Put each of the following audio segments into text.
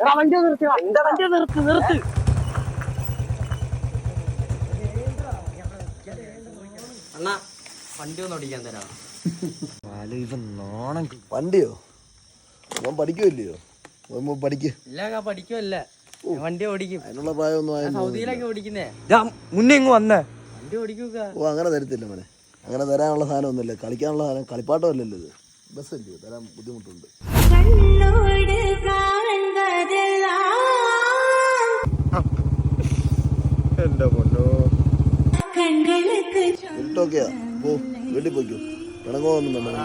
അണ്ണാ വണ്ടി ഒന്ന് ഓടിക്കാൻ തരാം. വണ്ടിയോ? അവൻ പഠിക്കുമല്ലയോ? പഠിക്ക്. ഇല്ല പഠിക്കുമല്ല, വണ്ടി ഓടിക്കും. അതിനുള്ള പ്രായമൊന്നും സൗദിയിലൊക്കെ ഓടിക്കുന്നേ. മുന്നേ ഇങ്ങ് വന്നേ വണ്ടി ഓടിക്കുക. ഓ അങ്ങനെ തരത്തില്ല മോനെ, അങ്ങനെ തരാനുള്ള സാധനം ഒന്നുമില്ല. കളിക്കാനുള്ള സാധനം കളിപ്പാട്ടമല്ലല്ലോ ഇത്, ബസ്സല്ലേ, തരാൻ ബുദ്ധിമുട്ടുണ്ട്. എന്റെ പൊന്നോ, ഇരുട്ടൊക്കെയാ, പോ വീട്ടിൽ പോയിക്കോ, പിണങ്ങോന്നും വേണ്ട.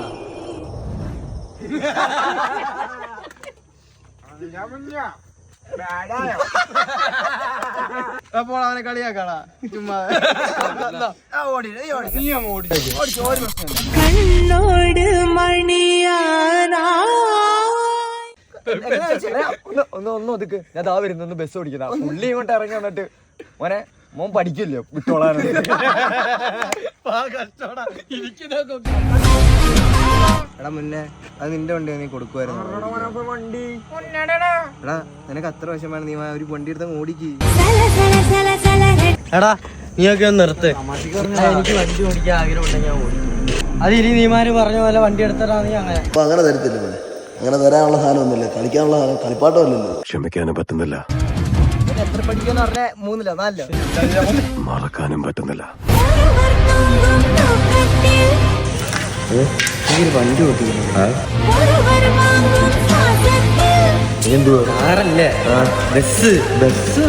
അപ്പോൾ അവനെ കളിയാക്കാടാ ചുമ്മാ. കണ്ണോട് മണിയാനാ ഒന്ന് ഒതുക്ക്. ഞാൻ ദാ വരുന്നു ബസ് ഓടിക്കുന്ന പുള്ളി ഇങ്ങോട്ട് ഇറങ്ങി വന്നിട്ട് മോനെ മോൻ പഠിക്കില്ലോ വിട്ടോളാൻ. എടാ മുന്നേ അത് നിന്റെ വണ്ടി നീ കൊടുക്കുവായിരുന്നു. എടാ നിനക്ക് അത്ര വശമാണ്, നീ ഒരു വണ്ടി എടുത്ത് ഓടിക്ക്. എടാ നീയൊക്കെ ഒന്ന് നിർത്ത്. എനിക്ക് വണ്ടി ഓടിക്കാൻ ആഗ്രഹമുണ്ടെങ്കിൽ ഞാൻ ഓടിക്കും. അത് ഇനി നീമാര് പറഞ്ഞ പോലെ വണ്ടി എടുത്തിട്ടാ നീ അങ്ങനെ. അപ്പൊ അങ്ങനെ തരത്തില്ല മോനെ, അങ്ങനെ തരാനുള്ള സാധനം ഒന്നുമില്ല. കളിക്കാനുള്ള സാധനം കളിപ്പാട്ടമല്ലല്ലോ. ക്ഷമിക്കാനും പറ്റുന്നില്ല, എത്ര പഠിക്കാന്ന് പറഞ്ഞ 3-ല 4-ല മറക്കാനും പറ്റുന്നില്ല. വണ്ടി ഓടിക്കുന്നു കാറല്ലേ, ബസ് ബസ്.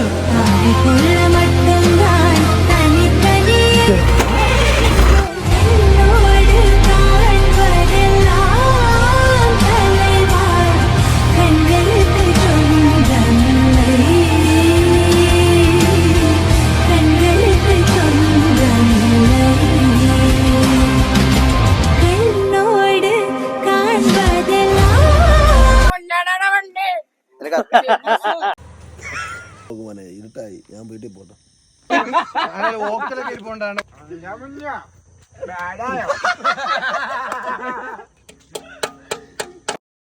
മോനെ ഇരുട്ടായി, ഞാൻ വീട്ടിൽ പോട്ടെ. ഓക്കലൊക്കെ ഇരിപ്പോണ്ടാണ്.